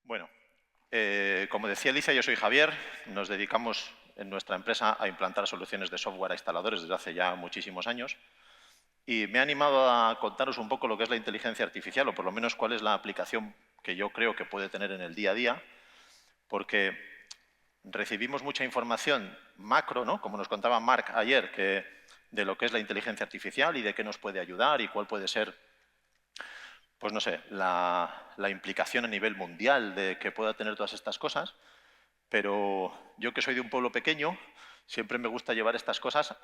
Bueno, como decía Alicia, yo soy Javier. Nos dedicamos en nuestra empresa a implantar soluciones de software a instaladores desde hace ya muchísimos años. Y me he animado a contaros un poco lo que es la inteligencia artificial, o por lo menos cuál es la aplicación que yo creo que puede tener en el día a día, porque recibimos mucha información macro, ¿no? Como nos contaba Marc ayer, de lo que es la inteligencia artificial y de qué nos puede ayudar y cuál puede ser, pues no sé, la implicación a nivel mundial de que pueda tener todas estas cosas. Pero yo, que soy de un pueblo pequeño, siempre me gusta llevar estas cosas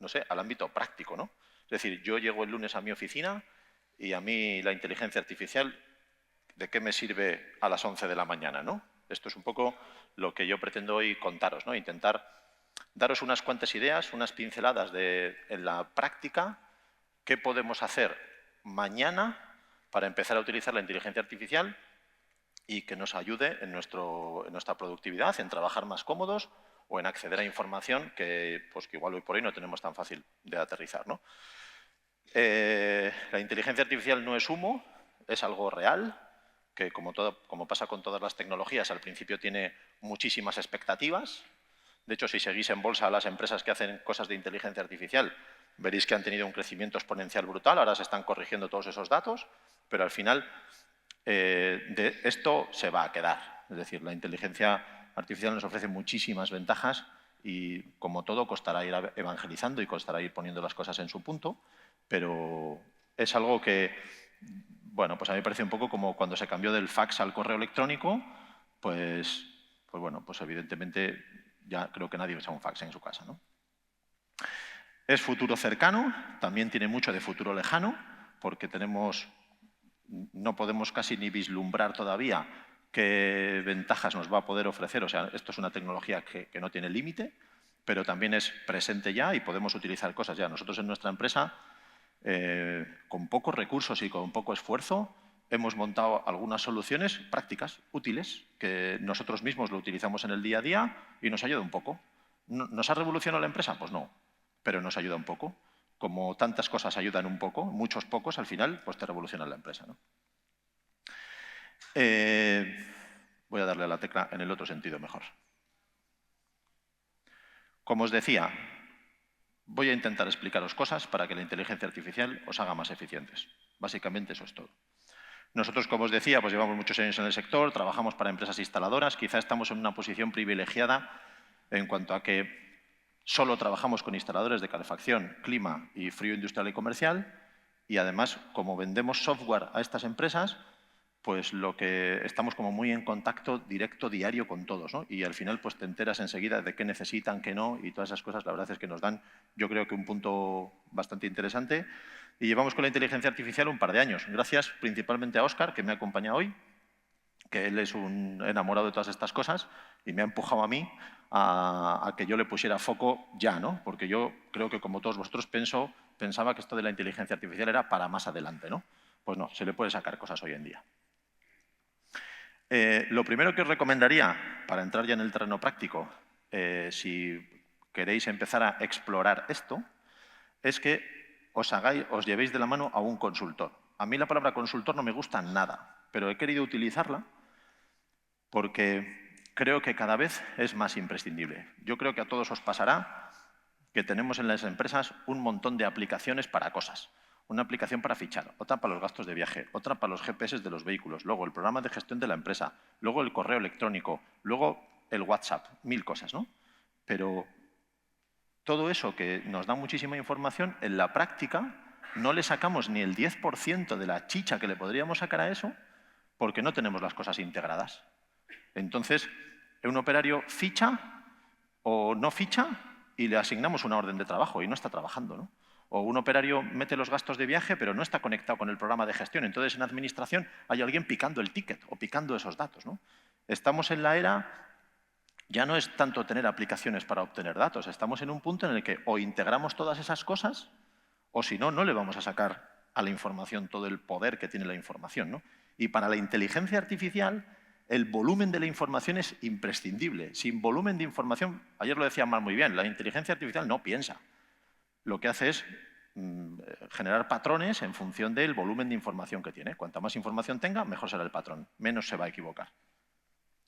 no sé, al ámbito práctico, ¿no? Es decir, yo llego el lunes a mi oficina y a mí la inteligencia artificial, ¿de qué me sirve a las 11 de la mañana, ¿no? Esto es un poco lo que yo pretendo hoy contaros, ¿no? Intentar daros unas cuantas ideas, unas pinceladas en la práctica, qué podemos hacer mañana para empezar a utilizar la inteligencia artificial y que nos ayude en nuestra productividad, en trabajar más cómodos o en acceder a información que igual hoy por hoy no tenemos tan fácil de aterrizar, ¿no? La inteligencia artificial no es humo, es algo real, que como pasa con todas las tecnologías, al principio tiene muchísimas expectativas. De hecho, si seguís en bolsa a las empresas que hacen cosas de inteligencia artificial, veréis que han tenido un crecimiento exponencial brutal. Ahora se están corrigiendo todos esos datos, pero al final de esto se va a quedar. Es decir, la inteligencia artificial nos ofrece muchísimas ventajas y, como todo, costará ir evangelizando y costará ir poniendo las cosas en su punto, pero es algo que, bueno, pues a mí me parece un poco como cuando se cambió del fax al correo electrónico, pues bueno, pues evidentemente ya creo que nadie usa un fax en su casa, ¿no? Es futuro cercano, también tiene mucho de futuro lejano, porque no podemos casi ni vislumbrar todavía qué ventajas nos va a poder ofrecer. O sea, esto es una tecnología que no tiene límite, pero también es presente ya y podemos utilizar cosas ya. Nosotros en nuestra empresa, con pocos recursos y con poco esfuerzo, hemos montado algunas soluciones prácticas, útiles, que nosotros mismos lo utilizamos en el día a día y nos ayuda un poco. ¿Nos ha revolucionado la empresa? Pues no, pero nos ayuda un poco. Como tantas cosas ayudan un poco, muchos pocos, al final pues te revolucionan la empresa, ¿no? Voy a darle a la tecla en el otro sentido mejor. Como os decía, voy a intentar explicaros cosas para que la inteligencia artificial os haga más eficientes. Básicamente eso es todo. Nosotros, como os decía, pues llevamos muchos años en el sector, trabajamos para empresas instaladoras, quizá estamos en una posición privilegiada en cuanto a que solo trabajamos con instaladores de calefacción, clima y frío industrial y comercial, y además, como vendemos software a estas empresas, pues lo que estamos como muy en contacto directo, diario con todos, ¿no? Y al final pues te enteras enseguida de qué necesitan, qué no, y todas esas cosas la verdad es que nos dan, yo creo que un punto bastante interesante. Y llevamos con la inteligencia artificial un par de años, gracias principalmente a Óscar, que me ha acompañado hoy, que él es un enamorado de todas estas cosas y me ha empujado a mí a que yo le pusiera foco ya, ¿no? Porque yo creo que, como todos vosotros, pensaba que esto de la inteligencia artificial era para más adelante, ¿no? Pues no, se le puede sacar cosas hoy en día. Lo primero que os recomendaría, para entrar ya en el terreno práctico, si queréis empezar a explorar esto, es que os llevéis de la mano a un consultor. A mí la palabra consultor no me gusta nada, pero he querido utilizarla porque creo que cada vez es más imprescindible. Yo creo que a todos os pasará que tenemos en las empresas un montón de aplicaciones para cosas. Una aplicación para fichar, otra para los gastos de viaje, otra para los GPS de los vehículos, luego el programa de gestión de la empresa, luego el correo electrónico, luego el WhatsApp, 1000 cosas, ¿no? Pero todo eso, que nos da muchísima información, en la práctica no le sacamos ni el 10% de la chicha que le podríamos sacar a eso porque no tenemos las cosas integradas. Entonces, un operario ficha o no ficha y le asignamos una orden de trabajo y no está trabajando, ¿no? O un operario mete los gastos de viaje pero no está conectado con el programa de gestión. Entonces, en administración hay alguien picando el ticket o picando esos datos, ¿no? Estamos en la era, ya no es tanto tener aplicaciones para obtener datos, estamos en un punto en el que o integramos todas esas cosas o, si no, no le vamos a sacar a la información todo el poder que tiene la información, ¿no? Y para la inteligencia artificial, el volumen de la información es imprescindible. Sin volumen de información, ayer lo decía Mar muy bien, la inteligencia artificial no piensa. Lo que hace es generar patrones en función del volumen de información que tiene. Cuanta más información tenga, mejor será el patrón, menos se va a equivocar.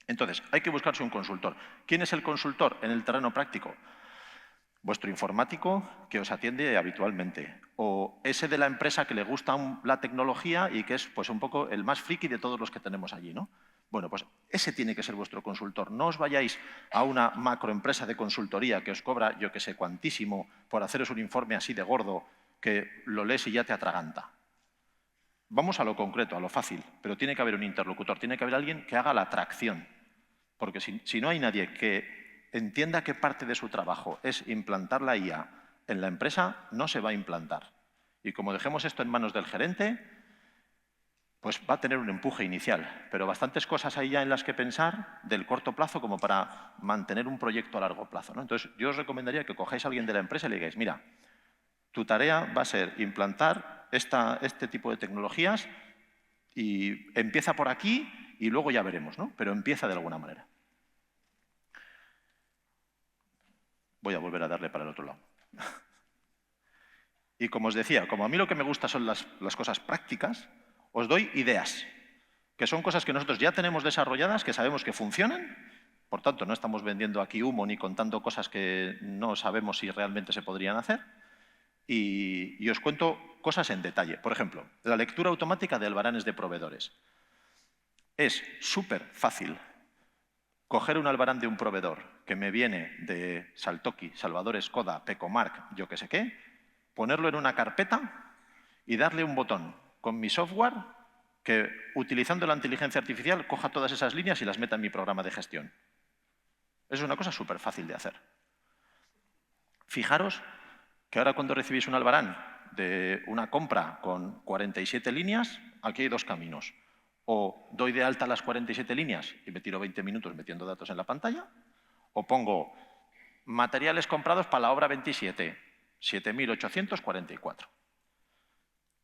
Entonces, hay que buscarse un consultor. ¿Quién es el consultor en el terreno práctico? Vuestro informático que os atiende habitualmente, o ese de la empresa que le gusta la tecnología y que es pues, un poco el más friki de todos los que tenemos allí, ¿no? Bueno, pues ese tiene que ser vuestro consultor. No os vayáis a una macroempresa de consultoría que os cobra, yo que sé, cuantísimo por haceros un informe así de gordo que lo lees y ya te atraganta. Vamos a lo concreto, a lo fácil, pero tiene que haber un interlocutor, tiene que haber alguien que haga la tracción, porque si no hay nadie que entienda que parte de su trabajo es implantar la IA en la empresa, no se va a implantar. Y como dejemos esto en manos del gerente, pues va a tener un empuje inicial, pero bastantes cosas hay ya en las que pensar del corto plazo como para mantener un proyecto a largo plazo, ¿no? Entonces, yo os recomendaría que cojáis a alguien de la empresa y le digáis, mira, tu tarea va a ser implantar este tipo de tecnologías y empieza por aquí y luego ya veremos, ¿no? Pero empieza de alguna manera. Voy a volver a darle para el otro lado. Y como os decía, como a mí lo que me gusta son las cosas prácticas, os doy ideas, que son cosas que nosotros ya tenemos desarrolladas, que sabemos que funcionan, por tanto no estamos vendiendo aquí humo ni contando cosas que no sabemos si realmente se podrían hacer, y os cuento cosas en detalle. Por ejemplo, la lectura automática de albaranes de proveedores. Es súper fácil coger un albarán de un proveedor que me viene de Saltoki, Salvador Skoda, Pecomark, yo qué sé qué, ponerlo en una carpeta y darle un botón con mi software que, utilizando la inteligencia artificial, coja todas esas líneas y las meta en mi programa de gestión. Es una cosa súper fácil de hacer. Fijaros que ahora cuando recibís un albarán de una compra con 47 líneas, aquí hay dos caminos. O doy de alta las 47 líneas y me tiro 20 minutos metiendo datos en la pantalla, o pongo materiales comprados para la obra 27, 7.844.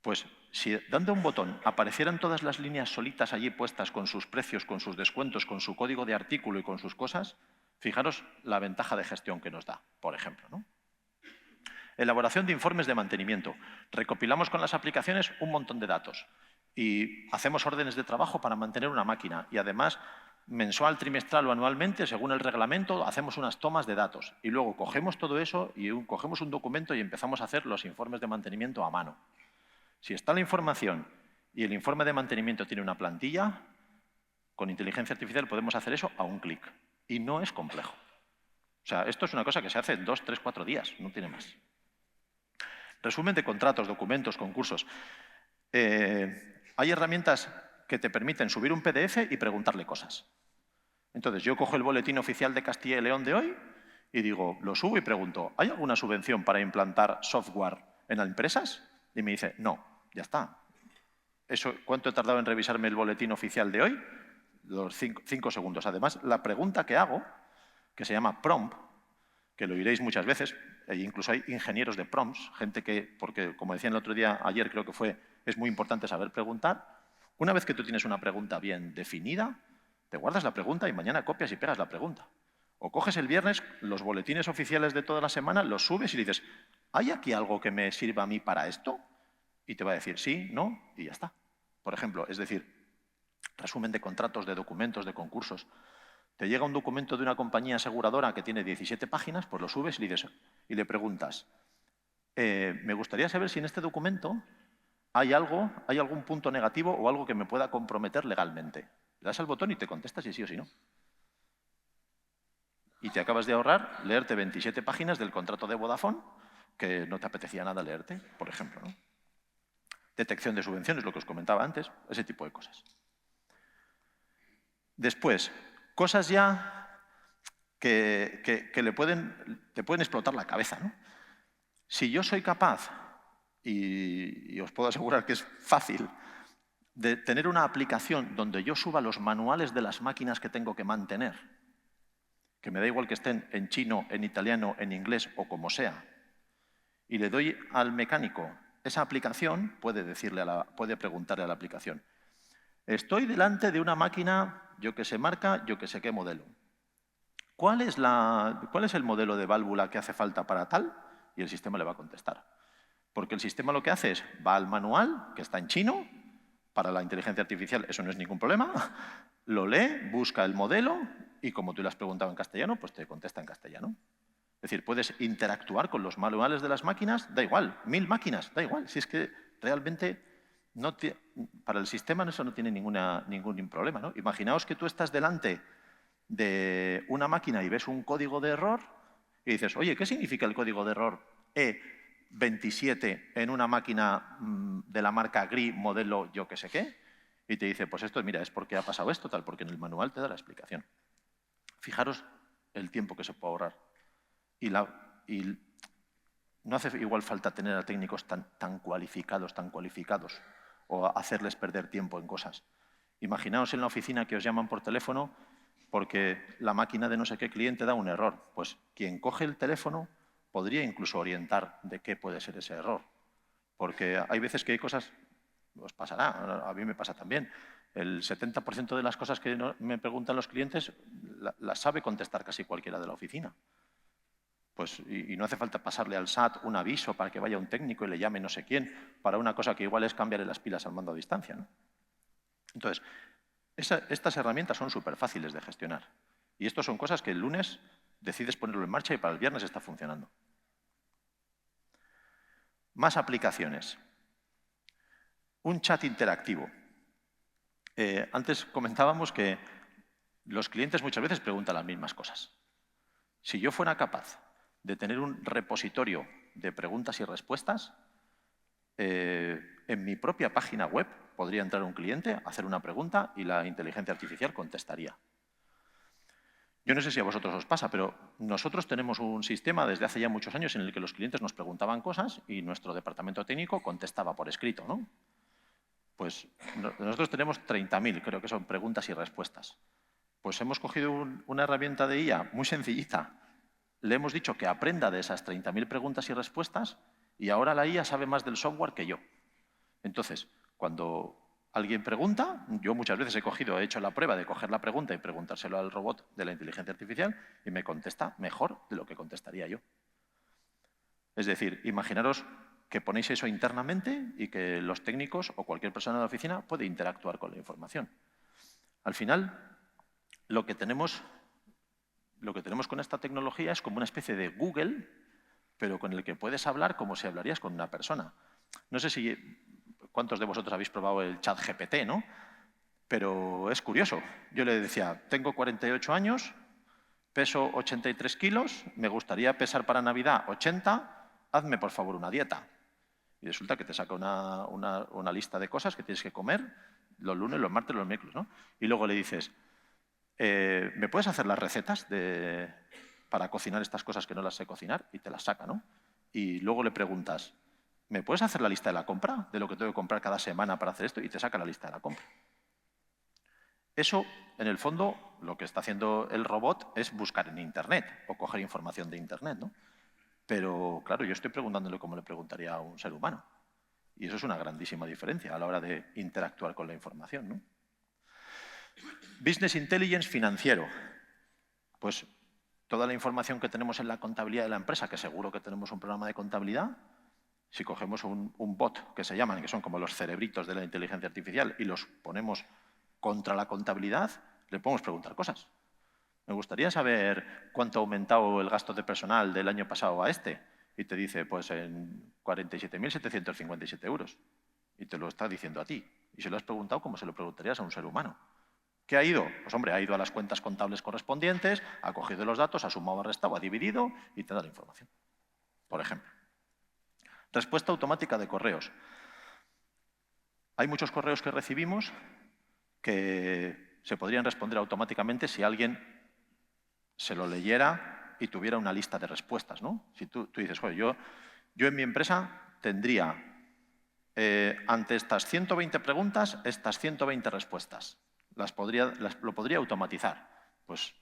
Pues si dando un botón aparecieran todas las líneas solitas allí puestas con sus precios, con sus descuentos, con su código de artículo y con sus cosas, fijaros la ventaja de gestión que nos da, por ejemplo, ¿no? Elaboración de informes de mantenimiento. Recopilamos con las aplicaciones un montón de datos y hacemos órdenes de trabajo para mantener una máquina y además mensual, trimestral o anualmente, según el reglamento, hacemos unas tomas de datos y luego cogemos todo eso y cogemos un documento y empezamos a hacer los informes de mantenimiento a mano. Si está la información y el informe de mantenimiento tiene una plantilla, con inteligencia artificial podemos hacer eso a un clic y no es complejo. O sea, esto es una cosa que se hace en 2, 3, 4 días, no tiene más. Resumen de contratos, documentos, concursos. Hay herramientas que te permiten subir un PDF y preguntarle cosas. Entonces, yo cojo el boletín oficial de Castilla y León de hoy y digo, lo subo y pregunto, ¿hay alguna subvención para implantar software en las empresas? Y me dice, no, ya está. ¿Cuánto he tardado en revisarme el boletín oficial de hoy? Los 5 segundos. Además, la pregunta que hago, que se llama prompt, que lo oiréis muchas veces, e incluso hay ingenieros de prompts, gente que, porque como decían el otro día, ayer creo que fue, es muy importante saber preguntar. Una vez que tú tienes una pregunta bien definida, te guardas la pregunta y mañana copias y pegas la pregunta. O coges el viernes los boletines oficiales de toda la semana, los subes y dices, ¿hay aquí algo que me sirva a mí para esto? Y te va a decir sí, no, y ya está. Por ejemplo, es decir, resumen de contratos, de documentos, de concursos. Te llega un documento de una compañía aseguradora que tiene 17 páginas, pues lo subes y le preguntas, me gustaría saber si en este documento hay algún punto negativo o algo que me pueda comprometer legalmente. Le das al botón y te contestas si sí o si no. Y te acabas de ahorrar leerte 27 páginas del contrato de Vodafone que no te apetecía nada leerte, por ejemplo, ¿no? Detección de subvenciones, lo que os comentaba antes, ese tipo de cosas. Después, cosas ya que te pueden explotar la cabeza, ¿no? Si yo soy capaz, y os puedo asegurar que es fácil, de tener una aplicación donde yo suba los manuales de las máquinas que tengo que mantener, que me da igual que estén en chino, en italiano, en inglés o como sea, y le doy al mecánico esa aplicación, puede preguntarle a la aplicación, estoy delante de una máquina, yo que sé marca, yo que sé qué modelo. ¿Cuál es el modelo de válvula que hace falta para tal? Y el sistema le va a contestar. Porque el sistema lo que hace es, va al manual, que está en chino, para la inteligencia artificial eso no es ningún problema, lo lee, busca el modelo y como tú le has preguntado en castellano, pues te contesta en castellano. Es decir, puedes interactuar con los manuales de las máquinas, da igual, 1000 máquinas, da igual. Si es que realmente para el sistema eso no tiene ningún problema, ¿no? Imaginaos que tú estás delante de una máquina y ves un código de error y dices, oye, ¿qué significa el código de error E27 en una máquina de la marca GRI, modelo yo qué sé qué? Y te dice, pues esto, mira, es porque ha pasado esto, tal, porque en el manual te da la explicación. Fijaros el tiempo que se puede ahorrar. Y no hace igual falta tener a técnicos tan cualificados, o hacerles perder tiempo en cosas. Imaginaos en la oficina que os llaman por teléfono porque la máquina de no sé qué cliente da un error. Pues quien coge el teléfono podría incluso orientar de qué puede ser ese error. Porque hay veces que hay cosas, os pasará, a mí me pasa también, el 70% de las cosas que me preguntan los clientes las sabe contestar casi cualquiera de la oficina. Pues, y no hace falta pasarle al SAT un aviso para que vaya un técnico y le llame no sé quién para una cosa que igual es cambiarle las pilas al mando a distancia, ¿no? Entonces, estas herramientas son súper fáciles de gestionar. Y esto son cosas que el lunes decides ponerlo en marcha y para el viernes está funcionando. Más aplicaciones. Un chat interactivo. Antes comentábamos que los clientes muchas veces preguntan las mismas cosas. Si yo fuera capaz de tener un repositorio de preguntas y respuestas, en mi propia página web podría entrar un cliente, hacer una pregunta y la inteligencia artificial contestaría. Yo no sé si a vosotros os pasa, pero nosotros tenemos un sistema desde hace ya muchos años en el que los clientes nos preguntaban cosas y nuestro departamento técnico contestaba por escrito, ¿no? Pues nosotros tenemos 30.000, creo que son preguntas y respuestas. Pues hemos cogido una herramienta de IA muy sencillita. Le hemos dicho que aprenda de esas 30.000 preguntas y respuestas y ahora la IA sabe más del software que yo. Entonces, cuando alguien pregunta, yo muchas veces he hecho la prueba de coger la pregunta y preguntárselo al robot de la inteligencia artificial y me contesta mejor de lo que contestaría yo. Es decir, imaginaros que ponéis eso internamente y que los técnicos o cualquier persona de la oficina puede interactuar con la información. Al final, lo que tenemos con esta tecnología es como una especie de Google, pero con el que puedes hablar como si hablarías con una persona. No sé si cuántos de vosotros habéis probado el ChatGPT, ¿no? Pero es curioso. Yo le decía, tengo 48 años, peso 83 kilos, me gustaría pesar para Navidad 80, hazme por favor una dieta. Y resulta que te saca una lista de cosas que tienes que comer los lunes, los martes, los miércoles, ¿no? Y luego le dices, ¿me puedes hacer las recetas para cocinar estas cosas que no las sé cocinar? Y te las saca, ¿no? Y luego le preguntas, ¿me puedes hacer la lista de la compra? De lo que tengo que comprar cada semana para hacer esto, y te saca la lista de la compra. Eso, en el fondo, lo que está haciendo el robot es buscar en Internet o coger información de Internet, ¿no? Pero, claro, yo estoy preguntándole cómo le preguntaría a un ser humano. Y eso es una grandísima diferencia a la hora de interactuar con la información, ¿no? Business Intelligence financiero. Pues toda la información que tenemos en la contabilidad de la empresa, que seguro que tenemos un programa de contabilidad, si cogemos un bot, que se llaman, que son como los cerebritos de la inteligencia artificial, y los ponemos contra la contabilidad, le podemos preguntar cosas. Me gustaría saber cuánto ha aumentado el gasto de personal del año pasado a este. Y te dice, pues en 47.757 euros. Y te lo está diciendo a ti. Y se lo has preguntado como se lo preguntarías a un ser humano. ¿Qué ha ido? Pues hombre, ha ido a las cuentas contables correspondientes, ha cogido los datos, ha sumado, ha restado, ha dividido y te da la información. Por ejemplo. Respuesta automática de correos. Hay muchos correos que recibimos que se podrían responder automáticamente si alguien se lo leyera y tuviera una lista de respuestas, ¿no? Si tú dices, oye, yo en mi empresa tendría, ante estas 120 preguntas, estas 120 respuestas. Lo podría automatizar. Pues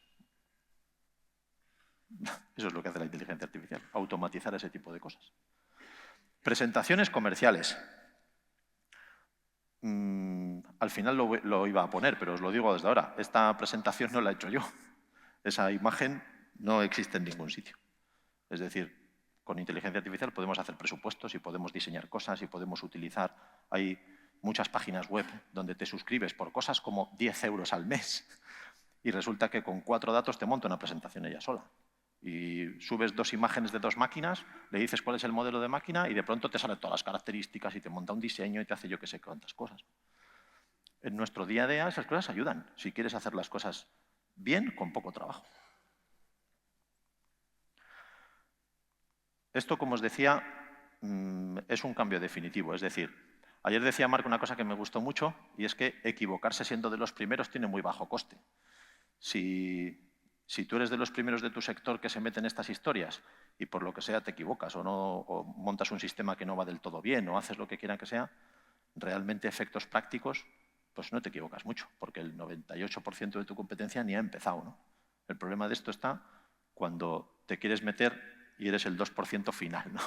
eso es lo que hace la inteligencia artificial, automatizar ese tipo de cosas. Presentaciones comerciales. Al final lo iba a poner, pero os lo digo desde ahora. Esta presentación no la he hecho yo. Esa imagen no existe en ningún sitio. Es decir, Con inteligencia artificial podemos hacer presupuestos y podemos diseñar cosas y podemos utilizar... Hay muchas páginas web donde te suscribes por cosas como 10 euros al mes y resulta que con 4 datos te monta una presentación ella sola. Y subes 2 imágenes de 2 máquinas, le dices cuál es el modelo de máquina y de pronto te salen todas las características y te monta un diseño y te hace yo que sé cuántas cosas. En nuestro día a día esas cosas ayudan, si quieres hacer las cosas bien con poco trabajo. Esto, como os decía, es un cambio definitivo. Es decir, ayer decía Marc una cosa que me gustó mucho y es que equivocarse siendo de los primeros tiene muy bajo coste. Si tú eres de los primeros de tu sector que se mete en estas historias y por lo que sea te equivocas o montas un sistema que no va del todo bien o haces lo que quiera que sea, realmente efectos prácticos, pues no te equivocas mucho, porque el 98% de tu competencia ni ha empezado, ¿no? El problema de esto está cuando te quieres meter y eres el 2% final, ¿no?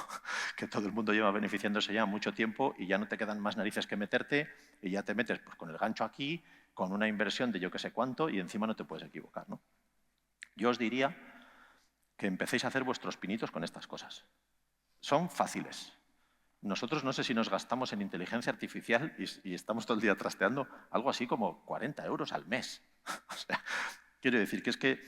Que todo el mundo lleva beneficiándose ya mucho tiempo y ya no te quedan más narices que meterte y ya te metes pues, con el gancho aquí, con una inversión de yo que sé cuánto y encima no te puedes equivocar, ¿no? Yo os diría que empecéis a hacer vuestros pinitos con estas cosas. Son fáciles. Nosotros no sé si nos gastamos en inteligencia artificial y estamos todo el día trasteando algo así como 40 euros al mes. O sea, quiero decir que es que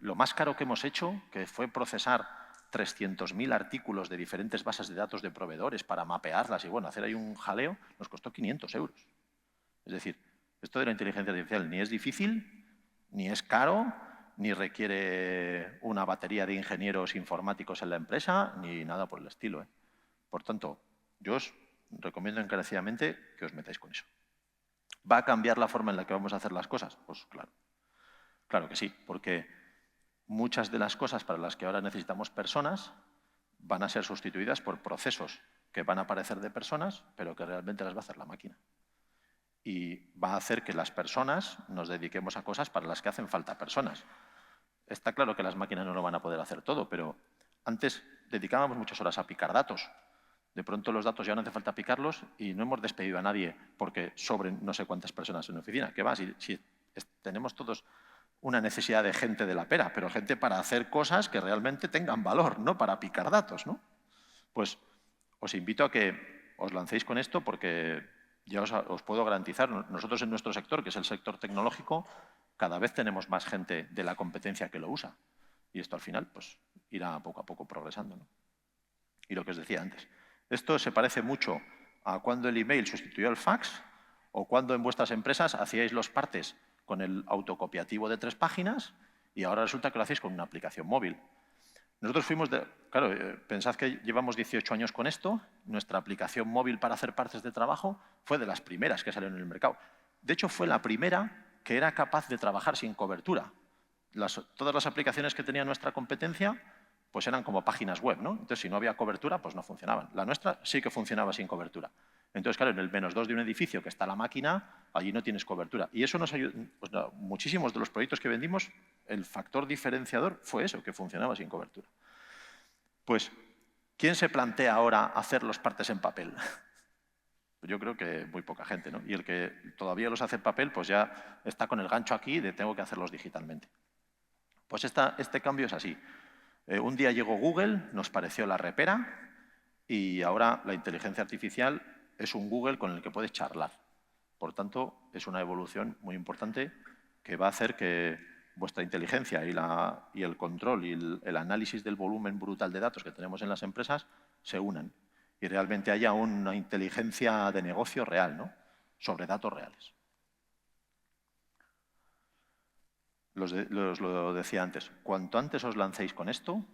lo más caro que hemos hecho, que fue procesar 300.000 artículos de diferentes bases de datos de proveedores para mapearlas y bueno, hacer ahí un jaleo, nos costó 500 euros. Es decir, esto de la inteligencia artificial ni es difícil, ni es caro, ni requiere una batería de ingenieros informáticos en la empresa, ni nada por el estilo, ¿eh? Por tanto, yo os recomiendo encarecidamente que os metáis con eso. ¿Va a cambiar la forma en la que vamos a hacer las cosas? Pues claro. Claro que sí, porque muchas de las cosas para las que ahora necesitamos personas van a ser sustituidas por procesos que van a parecer de personas, pero que realmente las va a hacer la máquina. Y va a hacer que las personas nos dediquemos a cosas para las que hacen falta personas. Está claro que las máquinas no lo van a poder hacer todo, pero antes dedicábamos muchas horas a picar datos. De pronto los datos ya no hace falta picarlos y no hemos despedido a nadie porque sobren no sé cuántas personas en la oficina. ¿Qué va? Si tenemos todos una necesidad de gente de la pera, pero gente para hacer cosas que realmente tengan valor, no para picar datos, ¿no? Pues os invito a que os lancéis con esto porque ya os puedo garantizar, nosotros en nuestro sector, que es el sector tecnológico, cada vez tenemos más gente de la competencia que lo usa. Y esto al final pues, irá poco a poco progresando, ¿no? Y lo que os decía antes, esto se parece mucho a cuando el email sustituyó el fax o cuando en vuestras empresas hacíais los partes con el autocopiativo de 3 páginas y ahora resulta que lo hacéis con una aplicación móvil. Nosotros fuimos de... Claro, pensad que llevamos 18 años con esto. Nuestra aplicación móvil para hacer partes de trabajo fue de las primeras que salieron en el mercado. De hecho, fue la primera que era capaz de trabajar sin cobertura. Todas las aplicaciones que tenía nuestra competencia pues eran como páginas web, ¿no? Entonces, si no había cobertura, pues no funcionaban. La nuestra sí que funcionaba sin cobertura. Entonces, claro, en el -2 de un edificio que está la máquina, allí no tienes cobertura. Y eso nos ayudó, pues no, muchísimos de los proyectos que vendimos, el factor diferenciador fue eso, que funcionaba sin cobertura. Pues, ¿quién se plantea ahora hacer los partes en papel? Yo creo que muy poca gente, ¿no? Y el que todavía los hace en papel, pues ya está con el gancho aquí de tengo que hacerlos digitalmente. Pues este cambio es así. Un día llegó Google, nos pareció la repera y ahora la inteligencia artificial es un Google con el que puedes charlar. Por tanto, es una evolución muy importante que va a hacer que vuestra inteligencia y el control y el análisis del volumen brutal de datos que tenemos en las empresas se unan y realmente haya una inteligencia de negocio real, ¿no? Sobre datos reales. Os lo decía antes, cuanto antes os lancéis con esto,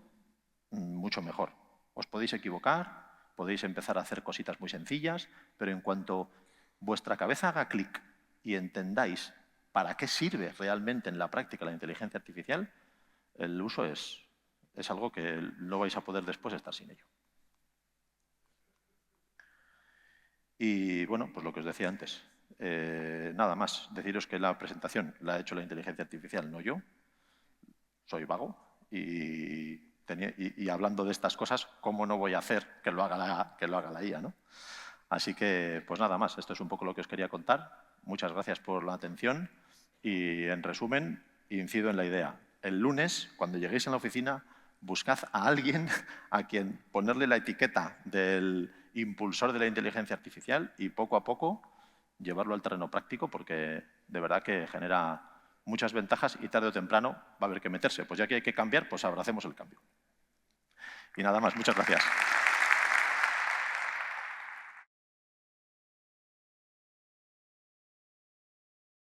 mucho mejor. Os podéis equivocar, podéis empezar a hacer cositas muy sencillas, pero en cuanto vuestra cabeza haga clic y entendáis para qué sirve realmente en la práctica la inteligencia artificial, el uso es algo que no vais a poder después estar sin ello. Y bueno, pues lo que os decía antes, nada más, deciros que la presentación la ha hecho la inteligencia artificial, no yo, soy vago y hablando de estas cosas, ¿cómo no voy a hacer que lo haga la IA, ¿no? Así que, pues nada más, esto es un poco lo que os quería contar. Muchas gracias por la atención y, en resumen, incido en la idea. El lunes, cuando lleguéis a la oficina, buscad a alguien a quien ponerle la etiqueta del impulsor de la inteligencia artificial y poco a poco llevarlo al terreno práctico, porque de verdad que genera muchas ventajas y tarde o temprano va a haber que meterse. Pues ya que hay que cambiar, pues abracemos el cambio. Y nada más, muchas gracias.